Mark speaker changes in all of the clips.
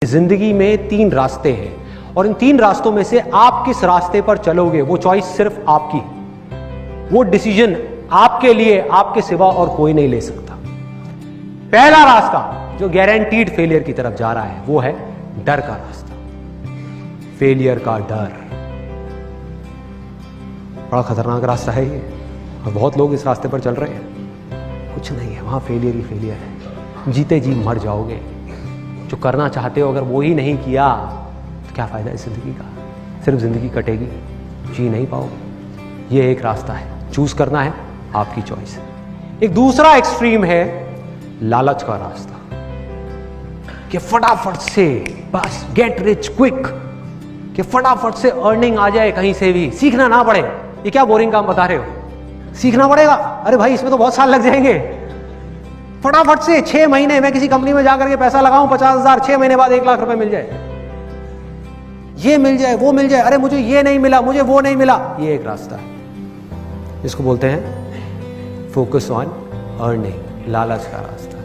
Speaker 1: जिंदगी में तीन रास्ते हैं और इन तीन रास्तों में से आप किस रास्ते पर चलोगे वो चॉइस सिर्फ आपकी है। वो डिसीजन आपके लिए आपके सिवा और कोई नहीं ले सकता। पहला रास्ता जो गारंटीड फेलियर की तरफ जा रहा है वो है डर का रास्ता। फेलियर का डर बड़ा खतरनाक रास्ता है ये और बहुत लोग इस रास्ते पर चल रहे हैं। कुछ नहीं है, वहां फेलियर ही फेलियर है। जीते जी मर जाओगे। जो करना चाहते हो अगर वो ही नहीं किया तो क्या फायदा इस जिंदगी का। सिर्फ जिंदगी कटेगी, जी नहीं पाओगे। ये एक रास्ता है, चूज करना है, आपकी चॉइस है। एक दूसरा एक्सट्रीम है लालच का रास्ता कि फटाफट से बस गेट रिच क्विक, कि फटाफट से अर्निंग आ जाए कहीं से भी, सीखना ना पड़े। ये क्या बोरिंग काम बता रहे हो, सीखना पड़ेगा? अरे भाई इसमें तो बहुत साल लग जाएंगे। फटाफट से 6 महीने मैं किसी कंपनी में जाकर के पैसा लगाऊं 50,000, 6 महीने बाद 1 लाख रुपए मिल जाए, ये मिल जाए, वो मिल जाए। अरे मुझे ये नहीं मिला, मुझे वो नहीं मिला। ये एक रास्ता है, इसको बोलते हैं फोकस ऑन अर्निंग, लालच का रास्ता।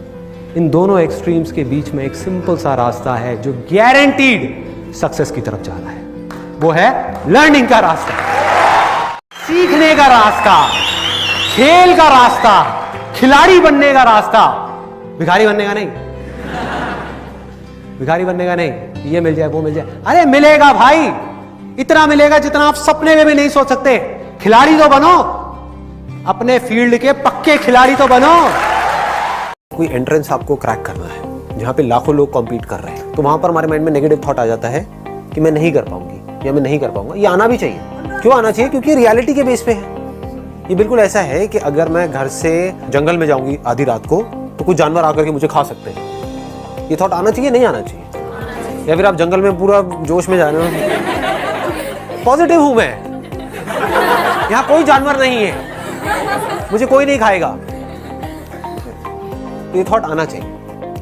Speaker 1: इन दोनों एक्सट्रीम्स के बीच में एक सिंपल सा रास्ता है जो गारंटीड सक्सेस की तरफ जा रहा है। वो है लर्निंग का रास्ता, सीखने का रास्ता, खेल का रास्ता, खिलाड़ी बनने का रास्ता। भिखारी बनने का नहीं, भिखारी बनने का नहीं। ये मिल जाए, वो मिल जाए। अरे मिलेगा भाई, इतना मिलेगा जितना आप सपने में भी नहीं सोच सकते। खिलाड़ी तो बनो, अपने फील्ड के पक्के खिलाड़ी तो बनो। कोई एंट्रेंस आपको क्रैक करना है जहां पे लाखों लोग कॉम्पीट कर रहे हैं, तो वहां पर हमारे माइंड में नेगेटिव थॉट आ जाता है कि मैं नहीं कर पाऊंगी या मैं नहीं कर पाऊंगा। ये आना भी चाहिए। क्यों आना चाहिए? क्योंकि रियलिटी के बेस पे है। ये बिल्कुल ऐसा है कि अगर मैं घर से जंगल में जाऊंगी आधी रात को तो कुछ जानवर आकर के मुझे खा सकते हैं। ये थॉट आना चाहिए, नहीं आना चाहिए? या फिर आप जंगल में पूरा जोश में जा रहे हो, पॉजिटिव हूं मैं, यहां कोई जानवर नहीं है, मुझे कोई नहीं खाएगा। तो ये थॉट आना चाहिए।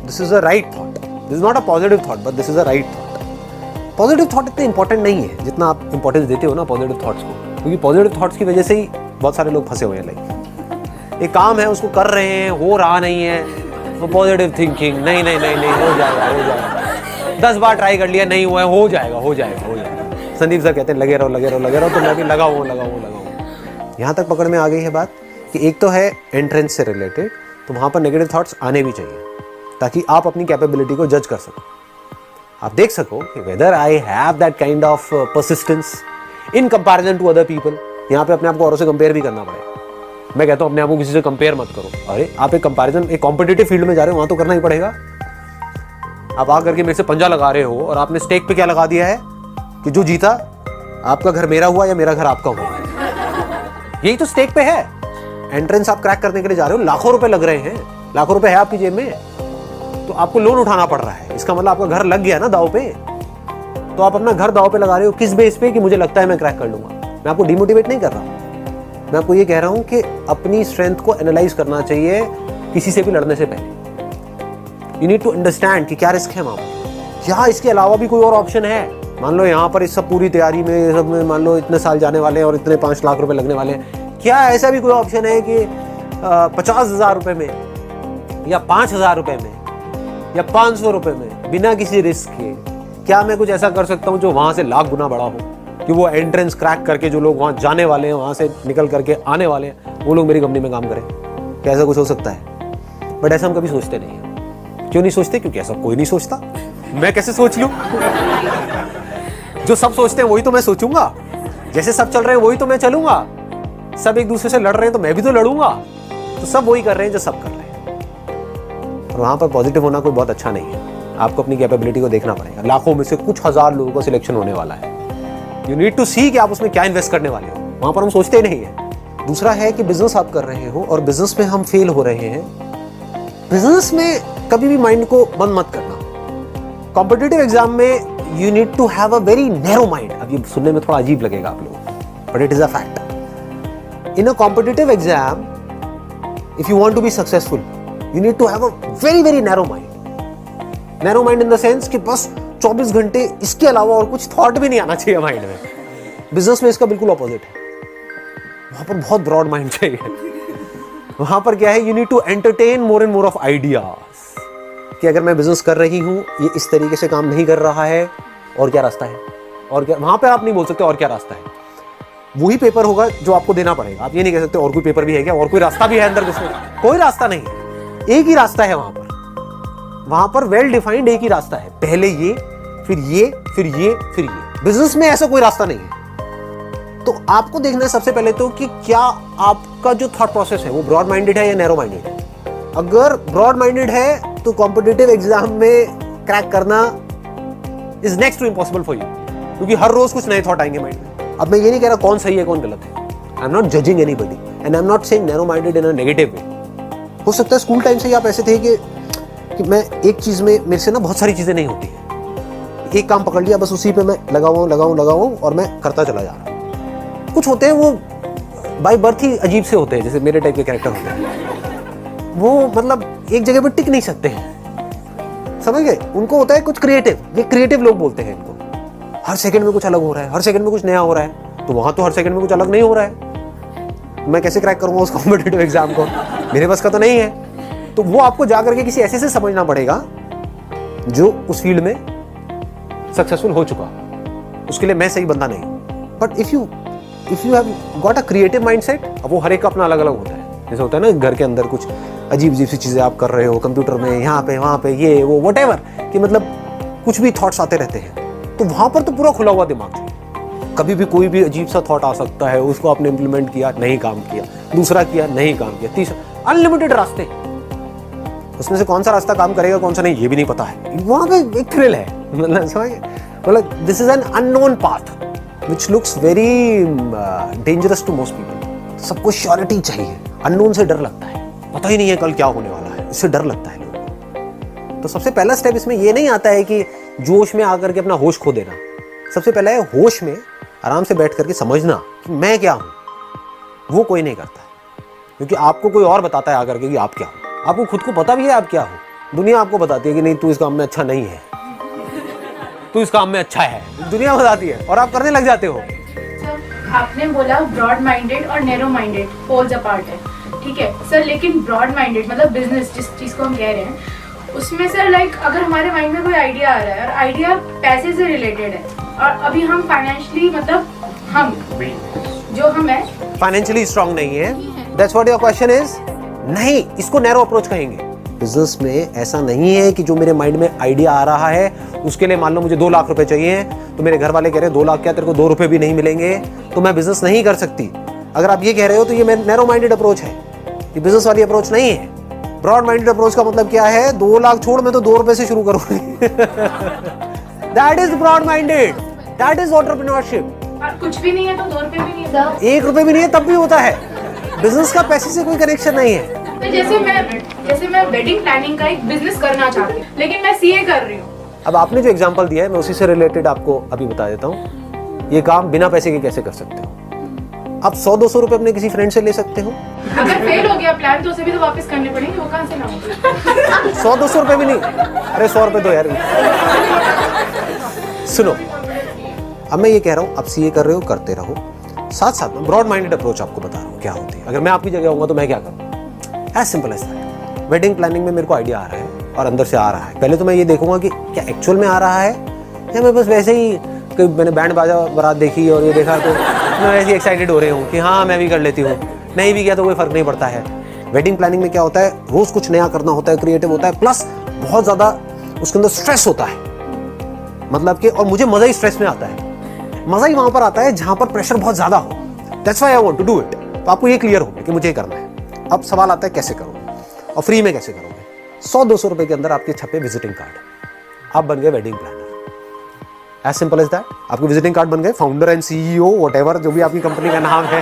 Speaker 1: This is a right thought, this is not a positive thought but this is a right thought. Positive thought इतने इंपॉर्टेंट नहीं है जितना आप इंपॉर्टेंस देते हो ना पॉजिटिव थॉट्स को, क्योंकि पॉजिटिव थॉट्स की वजह से ही बहुत सारे लोग फंसे हुए हैं। लाइक एक काम है, उसको कर रहे हैं, हो रहा नहीं है, तो पॉजिटिव थिंकिंग, नहीं नहीं नहीं नहीं, हो जाएगा, हो जाएगा। 10 बार ट्राई कर लिया, नहीं हुआ है, हो जाएगा, हो जाएगा, हो जाएगा। संदीप सर कहते हैं लगे रहो, लगे रहो, लगे रहो। तो मैं भी लगा हूँ, लगा हूँ, लगा हूँ। यहाँ तक पकड़ में आ गई है बात कि एक तो है एंट्रेंस से रिलेटेड, तो वहाँ पर नेगेटिव थॉट्स आने भी चाहिए ताकि आप अपनी कैपेबिलिटी को जज कर सको। आप देख सको कि whether I have that kind of persistence in comparison to other people. यहाँ पे अपने आप को औरों से कंपेयर भी करना पड़ेगा। मैं कहता हूँ अपने आप को किसी से कंपेयर मत करो। अरे आप एक कंपैरिजन, एक कॉम्पिटिटिव फील्ड में जा रहे हो, वहां तो करना ही पड़ेगा। आप आकर के मेरे से पंजा लगा रहे हो और आपने स्टेक पे क्या लगा दिया है कि जो जीता आपका घर मेरा हुआ या मेरा घर आपका हुआ। यही तो स्टेक पे है। एंट्रेंस आप क्रैक करने के लिए जा रहे हो, लाखों रुपए लग रहे हैं, लाखों रुपए है आपकी जेब में, तो आपको लोन उठाना पड़ रहा है। इसका मतलब आपका घर लग गया ना दाव पे। तो आप अपना घर दाव पे लगा रहे हो किस बेस पे कि मुझे लगता है मैं क्रैक कर लूंगा। मैं आपको डिमोटिवेट नहीं कर रहा हूं, मैं आपको ये कह रहा हूं कि अपनी स्ट्रेंथ को एनालाइज करना चाहिए किसी से भी लड़ने से पहले। यू नीड टू अंडरस्टैंड कि क्या रिस्क है वहां पर, क्या इसके अलावा भी कोई और ऑप्शन है। मान लो यहाँ पर इस सब पूरी तैयारी में सब में मान लो इतने साल जाने वाले हैं और इतने 5 लाख रुपए लगने वाले हैं, क्या ऐसा भी कोई ऑप्शन है कि 50,000 रुपए में या 5,000 रुपए में या 500 रुपए में बिना किसी रिस्क के क्या मैं कुछ ऐसा कर सकता हूँ जो वहां से लाख गुना बड़ा हो, कि वो एंट्रेंस क्रैक करके जो लोग वहां जाने वाले हैं, वहां से निकल करके आने वाले हैं, वो लोग मेरी कंपनी में काम करें? क्या ऐसा कुछ हो सकता है? बट ऐसा हम कभी सोचते नहीं है। क्यों नहीं सोचते? क्योंकि ऐसा कोई नहीं सोचता। मैं कैसे सोच लूं? जो सब सोचते हैं वही तो मैं सोचूंगा, जैसे सब चल रहे हैं वही तो मैं चलूंगा। सब एक दूसरे से लड़ रहे हैं तो मैं भी तो लड़ूंगा। तो सब वही कर रहे हैं जो सब कर रहे हैं। और वहां पर पॉजिटिव होना कोई बहुत अच्छा नहीं है। आपको अपनी कैपेबिलिटी को देखना पड़ेगा। लाखों में से कुछ हजार लोगों का सिलेक्शन होने वाला है। यू नीड टू सी कि आप उसमें क्या इन्वेस्ट करने वाले हो। वहां पर हम सोचते ही नहीं है। दूसरा है कि बिजनेस आप कर रहे हो और बिजनेस में हम फेल हो रहे हैं। बिजनेस में कभी भी माइंड को बंद मत करना। कॉम्पिटिटिव एग्जाम में you need to have a very narrow mind. अब ये सुनने में थोड़ा अजीब लगेगा आप लोगों, but it is a fact. In a competitive exam if you want to be successful you need to have a very very narrow mind. Narrow mind in the sense कि बस 24 घंटे इसके अलावा और कुछ थॉट भी नहीं आना चाहिए माइंड में। बिजनेस में इसका बिल्कुल ऑपोजिट है। वहां पर बहुत ब्रॉड माइंड चाहिए। वहां पर क्या है, you need to entertain more and more of ideas. कि अगर मैं बिजनेस कर रही हूँ, ये इस तरीके से काम नहीं कर रहा है, और क्या रास्ता है, और क्या, वहाँ पे आप नहीं बोल सकते और क्या रास्ता है। वही पेपर होगा जो आपको देना पड़ेगा। आप ये नहीं कह सकते और कोई पेपर भी है क्या, और कोई रास्ता भी है अंदर घुसने का। कोई रास्ता नहीं है, एक ही रास्ता है वहाँ पर वेल डिफाइंड एक ही रास्ता है, पहले ये, फिर ये, फिर ये, फिर ये। बिजनेस में ऐसा कोई रास्ता नहीं है। तो आपको देखना है सबसे पहले तो कि क्या आपका जो थॉट प्रोसेस है वो ब्रॉड माइंडेड है या नैरो माइंडेड है। अगर ब्रॉड माइंडेड है तो कॉम्पिटिटिव एग्जाम में क्रैक करना is next to impossible for you, क्योंकि हर रोज कुछ नए थॉट आएंगे माइंड में। अब मैं ये नहीं कह रहा कौन सही है कौन गलत है, I am not judging anybody and I am not saying narrow minded in a negative way. हो सकता है स्कूल टाइम से ही आप ऐसे थे कि मैं एक चीज में, मेरे से ना बहुत सारी चीजें नहीं होती है, एक काम पकड़ लिया बस उसी पे मैं लगाऊं और मैं करता चला जा रहा हूं। कुछ होते हैं वो बाय बर्थ ही अजीब से होते हैं, जैसे मेरे टाइप के कैरेक्टर होते हैं, वो मतलब एक जगह पे टिक नहीं सकते हैं, समझ गए। उनको होता है कुछ क्रिएटिव, ये क्रिएटिव लोग बोलते हैं इनको। हर सेकंड में कुछ अलग हो रहा है, हर सेकंड में कुछ नया हो रहा है, तो वहां तो हर सेकंड में कुछ अलग नहीं हो रहा है, मैं कैसे क्रैक करूंगा उस कॉम्पिटिटिव एग्जाम को, मेरे पास का तो नहीं है। तो वो आपको जाकर के किसी ऐसे से समझना पड़ेगा जो उस फील्ड में सक्सेसफुल हो चुका, उसके लिए मैं सही बंदा नहीं। But if you have got a creative mindset, अब वो हर एक का अपना अलग अलग होता है। जैसे होता है ना घर के अंदर कुछ अजीब सी चीजें आप कर रहे हो, कंप्यूटर में यहाँ पे वहाँ पे ये वो व्हाटएवर, कि मतलब कुछ भी थॉट्स आते रहते हैं, तो वहां पर तो पूरा खुला हुआ दिमाग चाहिए। कभी भी कोई भी अजीब सा थॉट आ सकता है, उसको आपने इंप्लीमेंट किया, नहीं काम किया, दूसरा किया, नहीं काम किया, तीसरा, अनलिमिटेड रास्ते, उसमें से कौन सा रास्ता काम करेगा कौन सा नहीं ये भी नहीं पता है। वहां पे एक थ्रिल है, मतलब this is an unknown path which looks very dangerous to most people. सबको श्योरिटी चाहिए, अननोन से डर लगता है, पता ही नहीं है कल क्या होने वाला है, इससे डर लगता है लोगों को। तो सबसे पहला स्टेप इसमें ये नहीं आता है कि जोश में आकर के अपना होश खो देना। सबसे पहला है होश में आराम से बैठ करके समझना कि मैं क्या हूं। वो कोई नहीं करता, क्योंकि आपको कोई और बताता है आकर के कि आप क्या हो। आपको खुद को पता भी है आप क्या हो, दुनिया आपको बताती है कि नहीं तू इस काम में अच्छा नहीं है, तू इस काम में अच्छा है, दुनिया बताती है और आप करने लग जाते हो।
Speaker 2: आपने बोला ब्रॉड माइंडेड और नैरो माइंडेड पोल्स अपार्ट है, ठीक है सर, लेकिन ब्रॉड माइंडेड मतलब बिजनेस जिस चीज को हम कह रहे हैं, उसमें सर लाइक अगर हमारे माइंड में कोई आइडिया आ रहा है और आइडिया पैसे से रिलेटेड है, और अभी हम फाइनेंशियली मतलब हम जो हम है
Speaker 1: फाइनेंशियली स्ट्रांग नहीं है, that's what your question is. नहीं, इसको नैरो अप्रोच कहेंगे। बिजनेस में ऐसा नहीं है कि जो मेरे माइंड में आइडिया आ रहा है उसके लिए मान लो मुझे 2 लाख रुपए चाहिए, तो मेरे घर वाले कह रहे हैं 2 लाख क्या, तेरे को 2 रुपए भी नहीं मिलेंगे तो मैं बिजनेस नहीं कर सकती। अगर आप ये कह रहे हो तो ये नैरो माइंडेड अप्रोच है, ये बिजनेस वाली अप्रोच नहीं है। ब्रॉड माइंडेड अप्रोच का मतलब क्या है, 2 लाख छोड़ मैं तो 2 रुपए से शुरू करूंगी। That is broad minded, that is entrepreneurship.
Speaker 2: कुछ भी नहीं है तो 2 रुपए भी नहीं है,
Speaker 1: 1 रुपए भी नहीं है तब भी होता है। बिजनेस का पैसे से कोई कनेक्शन नहीं है।
Speaker 2: तो जैसे मैं वेडिंग प्लानिंग का एक बिजनेस करना चाहती हूँ, लेकिन मैं सीए कर रही हूँ।
Speaker 1: अब आपने जो एग्जांपल दिया है मैं उसी से रिलेटेड आपको अभी बता देता हूँ। ये काम बिना पैसे के कैसे कर सकते हो। आप 100-200 रुपए अपने किसी फ्रेंड से ले सकते हो।
Speaker 2: अगर फेल हो गया प्लान तो उसे भी तो वापस करने पड़ेंगे, वो कहाँ से लाऊंगी।
Speaker 1: 100-200 रुपए भी नहीं, अरे 100 रुपए दो यार। सुनो, अब मैं ये कह रहा हूँ आप सीए कर रहे हो, करते रहो, साथ साथ में ब्रॉड माइंडेड अप्रोच आपको बता रहा हूँ क्या होती है। अगर मैं आपकी जगह होऊंगा तो मैं क्या करूँ, as simple as that. Wedding planning में मेरे को आइडिया आ रहा है और अंदर से आ रहा है, पहले तो मैं ये देखूंगा कि क्या एक्चुअल में आ रहा है या मैं बस वैसे ही मैंने बैंड बाजा बारात देखी और ये देखा तो मैं वैसे ही एक्साइटेड हो रही हूँ कि हाँ मैं भी कर लेती हूँ, नहीं भी किया तो कोई फर्क नहीं पड़ता है। वेडिंग प्लानिंग में क्या होता है, रोज कुछ नया करना होता है, क्रिएटिव होता है, प्लस बहुत ज्यादा उसके अंदर स्ट्रेस होता है, मतलब कि, और मुझे मजा ही स्ट्रेस में आता है। मजा ही वहां पर आता है जहां पर प्रेशर बहुत ज्यादा हो। That's why I want to do it. तो आपको ये क्लियर हो गया कि मुझे करना है। अब सवाल आता है कैसे करोगे और फ्री में कैसे करोगे। 100-200 रुपए के अंदर आपके छपे विजिटिंग कार्ड, आप बन गए wedding planner. As simple as that. आपके विजिटिंग कार्ड बन गए, फाउंडर एंड सीईओ व्हाटएवर जो भी आपकी कंपनी का नाम है,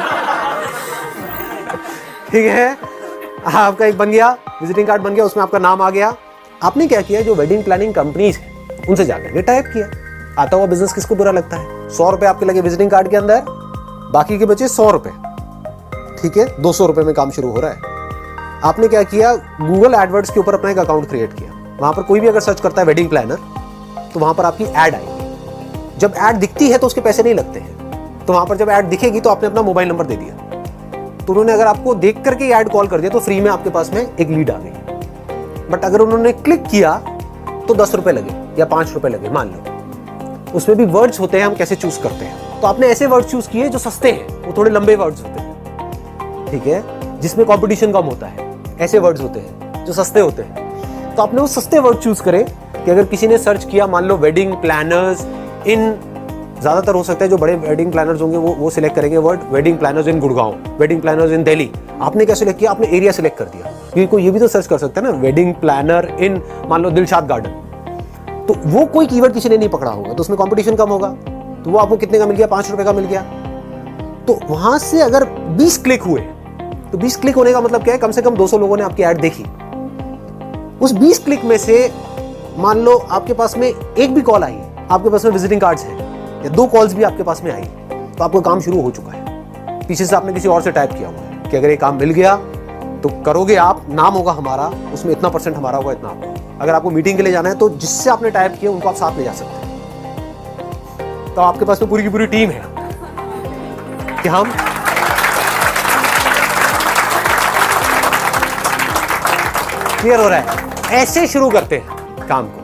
Speaker 1: ठीक है, आपका एक बन गया विजिटिंग कार्ड बन गया, उसमें आपका नाम आ गया। आपने क्या किया, जो वेडिंग प्लानिंग कंपनीज है उनसे जाकर के टाइप किया। आता हुआ बिजनेस किसको बुरा लगता है। 100 रुपए आपके लगे विजिटिंग कार्ड के अंदर, बाकी के बचे 100 रुपए, ठीक है, 200 रुपए में काम शुरू हो रहा है। आपने क्या किया, गूगल एडवर्ड्स के ऊपर अपना एक अकाउंट क्रिएट किया। वहां पर कोई भी अगर सर्च करता है वेडिंग प्लानर तो वहां पर आपकी ऐड आएगी। जब ऐड दिखती है तो उसके पैसे नहीं लगते हैं, तो वहां पर जब ऐड दिखेगी तो आपने अपना मोबाइल नंबर दे दिया, तो उन्होंने अगर आपको देख करके ऐड कॉल कर दिया तो फ्री में आपके पास में एक लीड आ गई। बट अगर उन्होंने क्लिक किया तो 10 रुपए लगे या 5 रुपए लगे मान लो। उसमें भी वर्ड्स होते हैं, हम कैसे चूज करते हैं। तो आपने ऐसे वर्ड्स चूज किए जो सस्ते हैं, वो थोड़े लंबे वर्ड्स होते हैं, ठीक है, जिसमें कंपटीशन कम होता है। ऐसे वर्ड्स होते हैं जो सस्ते होते हैं। तो आपने वो सस्ते वर्ड चूज करे कि अगर किसी ने सर्च किया मान लो वेडिंग प्लानर्स इन, ज्यादातर हो सकता है जो बड़े वेडिंग प्लानर्स होंगे वो सिलेक्ट करेंगे वर्ड वेडिंग प्लानर्स इन गुड़गांव, वेडिंग प्लानर्स इन दिल्ली। आपने क्या सिलेक्ट किया? आपने एरिया सिलेक्ट कर दिया, क्योंकि कोई ये भी तो सर्च कर सकता है ना वेडिंग प्लानर इन मान लो दिलशाद गार्डन। तो वो कोई कीवर्ड किसी ने नहीं पकड़ा होगा, तो उसमें कंपटीशन कम होगा। तो वो आपको कितने का मिल गया? 5 रुपए का मिल गया। तो वहां से अगर 20 क्लिक हुए, तो 20 क्लिक होने का मतलब क्या है? कम से कम 200 लोगों ने आपकी ऐड देखी। उस 20 क्लिक में से मान लो आपके पास में एक भी कॉल आई, आपके पास में विजिटिंग कार्ड्स है, या 2 कॉल्स भी आपके पास में आई, तो आपका काम शुरू हो चुका है। पीछे से आपने किसी और से टाइप किया हुआ है कि अगर ये काम मिल गया तो करोगे आप, नाम होगा हमारा, उसमें इतना % हमारा होगा, इतना आपका। अगर आपको मीटिंग के लिए जाना है तो जिससे आपने टाइप किया उनको आप साथ ले जा सकते हैं। तो आपके पास में पूरी की पूरी टीम है कि हम क्लियर हो रहा है। ऐसे शुरू करते हैं काम को।